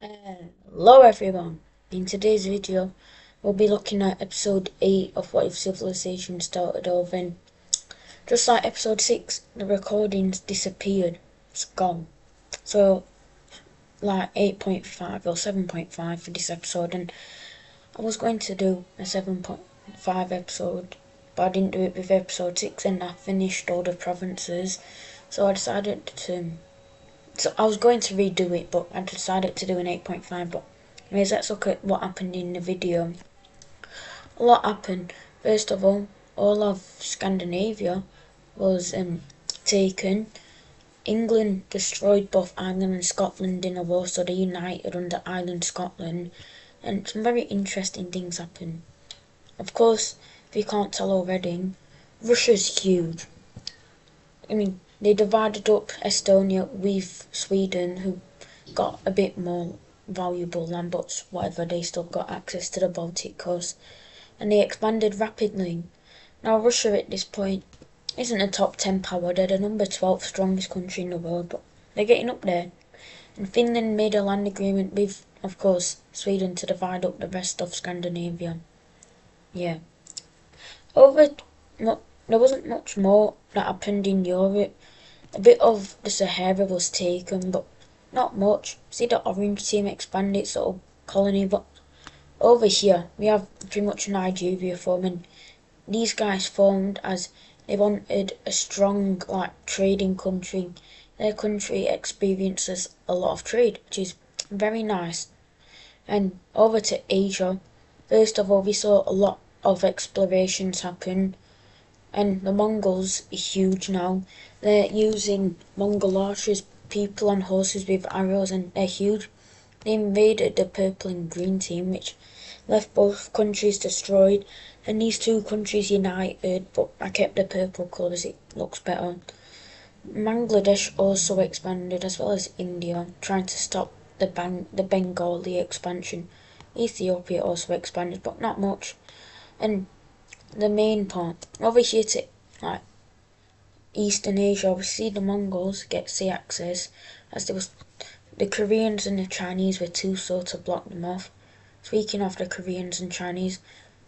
Hello everyone, in today's video we'll be looking at episode 8 of What If Civilization Started Over, and just like episode 6, the recordings disappeared, it's gone. So like 8.5 or 7.5 for this episode, and I was going to do a 7.5 episode, but I didn't do it with episode 6 and I finished all the provinces, so I decided to so I was going to redo it, but I decided to do an 8.5. But anyways, let's look at what happened in the video. A lot happened. First of all of Scandinavia was taken. England destroyed both Ireland and Scotland in a war, so they united under Ireland, Scotland, and some very interesting things happened. Of course, if you can't tell already, Russia's huge. I mean, they divided up Estonia with Sweden, who got a bit more valuable land, but whatever, they still got access to the Baltic coast, and they expanded rapidly. Now, Russia at this point isn't a top 10 power, they're the number 12th strongest country in the world, but they're getting up there. And Finland made a land agreement with, of course, Sweden to divide up the rest of Scandinavia. Yeah. Over, well, there wasn't much more that happened in Europe. A bit of the Sahara was taken, but not much. See the Orange team expand its little colony, but over here we have pretty much Nigeria forming. These guys formed as they wanted a strong, like, trading country. Their country experiences a lot of trade, which is very nice. And over to Asia, first of all we saw a lot of explorations happen, and the Mongols are huge now. They're using Mongol archers, people on horses with arrows, and they're huge. They invaded the purple and green team, which left both countries destroyed, and these two countries united, but I kept the purple colours, it looks better. Bangladesh also expanded, as well as India, trying to stop the Bengali expansion. Ethiopia also expanded, but not much. And the main part, over here to like Eastern Asia, we see the Mongols get sea access, as there was the Koreans and the Chinese were too slow to block them off. Speaking of the Koreans and Chinese,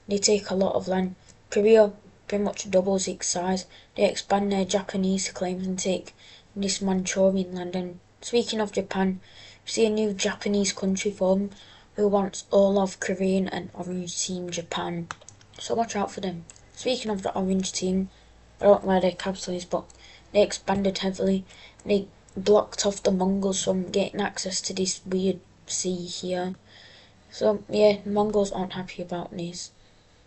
they take a lot of land. Korea pretty much doubles its size. They expand their Japanese claims and take this Manchurian land. And speaking of Japan, we see a new Japanese country form who wants all of Korean and Orange Team Japan. So watch out for them. Speaking of the Orange Team, I don't know where their capital is, but they expanded heavily. They blocked off the Mongols from getting access to this weird sea here. So yeah, the Mongols aren't happy about this.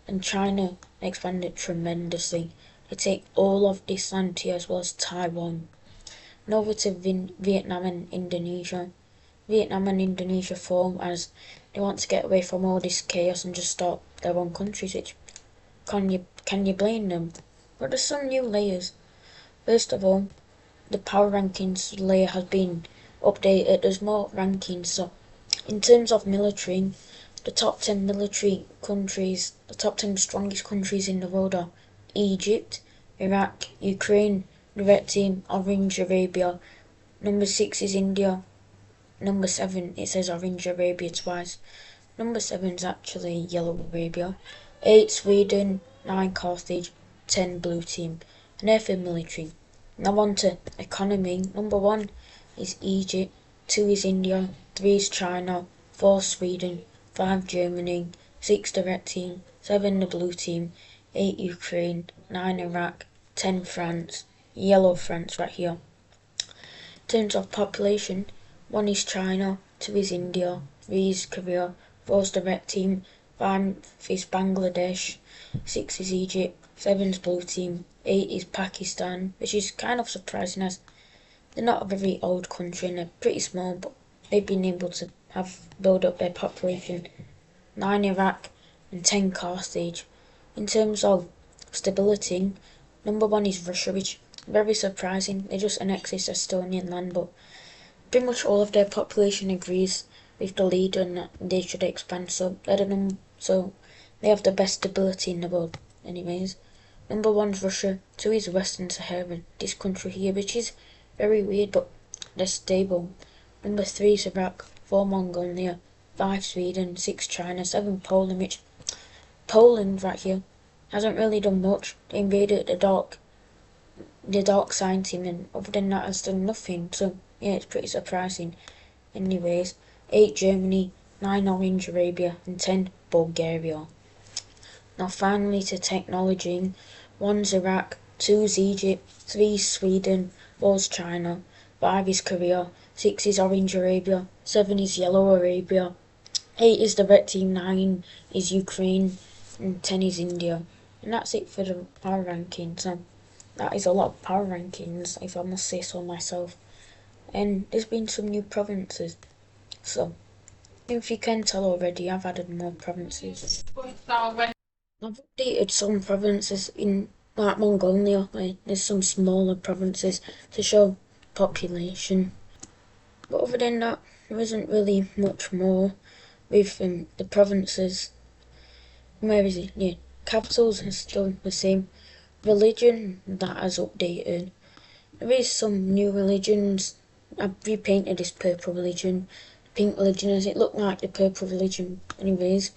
And China expanded tremendously. They take all of this land here, as well as Taiwan. And over to Vietnam and Indonesia. Vietnam and Indonesia form as they want to get away from all this chaos and just start their own countries, which can you blame them? But there's some new layers. First of all, the power rankings layer has been updated. There's more rankings, so in terms of military, the top 10 military countries, the top 10 strongest countries in the world are Egypt, Iraq, Ukraine, the Red Team, Orange Arabia. Number 6 is India. Number 7, it says Orange Arabia twice. Number 7 is actually Yellow Arabia. 8 Sweden, 9 Carthage, 10 Blue Team. And they're for military. Now on to economy. Number 1 is Egypt, 2 is India, 3 is China, 4 Sweden, 5 Germany, 6 the Red Team, 7 the Blue Team, 8 Ukraine, 9 Iraq, 10 France, Yellow France right here. In terms of population, 1 is China, 2 is India, 3 is Korea, 4 is the Red Team, 5 is Bangladesh, 6 is Egypt, 7 is Blue Team, 8 is Pakistan, which is kind of surprising as they're not a very old country and they're pretty small, but they've been able to build up their population. 9 Iraq and 10 Carthage. In terms of stability, number 1 is Russia, which is very surprising. They just annexed this Estonian land, but pretty much all of their population agrees with the leader and that they should expand, so they have the best stability in the world. Anyways, number 1 is Russia, 2 is Western Sahara, this country here, which is very weird, but they're stable. Number 3 is Iraq, 4 Mongolia, 5 Sweden, 6 China, 7 Poland, which Poland right here hasn't really done much. They invaded the dark side team, and other than that has done nothing. So yeah, it's pretty surprising. Anyways, 8 Germany, 9 Orange Arabia, and 10 Bulgaria. Now finally to technology. 1's Iraq, 2's Egypt, 3's Sweden, 4's China, 5 is Korea, 6 is Orange Arabia, 7 is Yellow Arabia, 8 is the Red Team, 9 is Ukraine, and 10 is India. And that's it for the power rankings. So that is a lot of power rankings, if I must say so myself. And there's been some new provinces. So, if you can tell already, I've added more provinces. I've updated some provinces in like Mongolia, like there's some smaller provinces to show population. But other than that, there isn't really much more with the provinces. Where is it? Yeah, capitals are still the same. Religion, that has updated. There is some new religions. I've repainted this purple religion. Pink religion, as it looked like the purple religion anyways.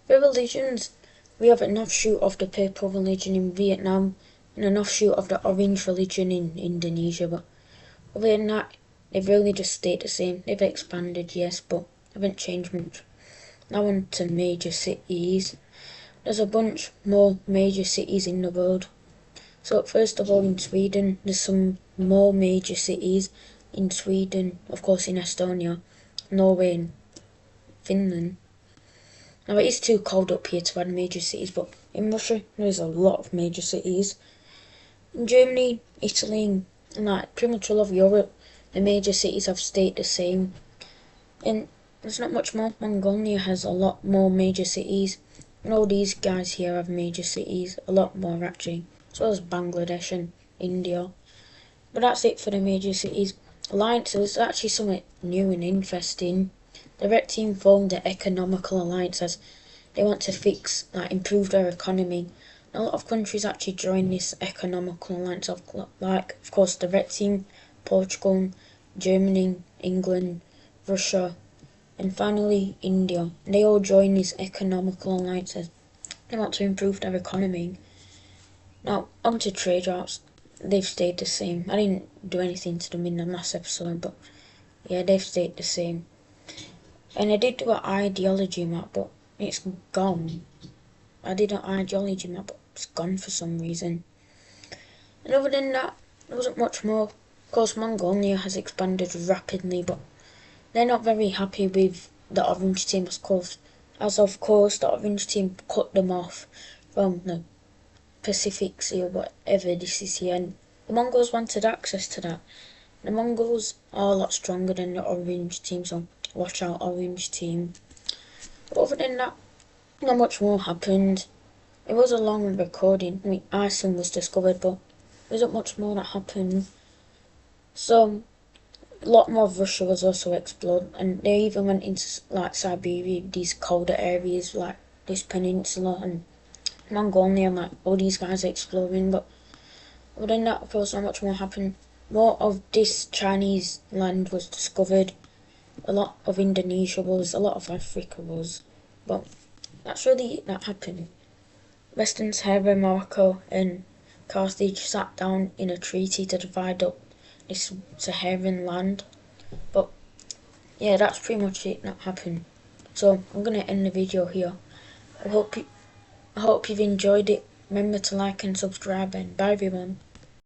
For religions, we have an offshoot of the purple religion in Vietnam and an offshoot of the orange religion in Indonesia, but other than that, they've really just stayed the same. They've expanded, yes, but haven't changed much. Now on to major cities. There's a bunch more major cities in the world. So first of all, in Sweden, there's some more major cities. In Sweden, of course in Estonia, Norway and Finland. Now it is too cold up here to add major cities, but in Russia there's a lot of major cities. In Germany, Italy, and like pretty much all over Europe, the major cities have stayed the same. And there's not much more. Mongolia has a lot more major cities. And all these guys here have major cities, a lot more actually, as well as Bangladesh and India. But that's it for the major cities. Alliances, actually something new and interesting. The Red Team formed the Economical Alliance as they want to improve their economy. And a lot of countries actually join this Economical Alliance, of course, the Red Team, Portugal, Germany, England, Russia, and finally India. They all join these economical alliances. They want to improve their economy. Now, on to trade routes. They've stayed the same. I didn't do anything to them in the last episode, but yeah, they've stayed the same. And I did do an ideology map, but it's gone. I did an ideology map, but it's gone for some reason. And other than that, there wasn't much more. Of course, Mongolia has expanded rapidly, but they're not very happy with the Orange Team, of course. Of course, the Orange Team cut them off from the Pacific Sea or whatever this is here. And the Mongols wanted access to that. The Mongols are a lot stronger than the Orange Team, so watch out, Orange Team. But other than that, not much more happened. It was a long recording. I mean, Iceland was discovered, but there isn't much more that happened. So, a lot more of Russia was also explored, and they even went into like Siberia, these colder areas like this peninsula, and Mongolia, and like all these guys are exploring. But other than that, of course, not much more happened. More of this Chinese land was discovered. A lot of Indonesia was, a lot of Africa was, but that's really it that happened. Western Sahara, Morocco, and Carthage sat down in a treaty to divide up this Saharan land. But yeah, that's pretty much it that happened. So I'm gonna end the video here. I hope you've enjoyed it. Remember to like and subscribe, and bye everyone.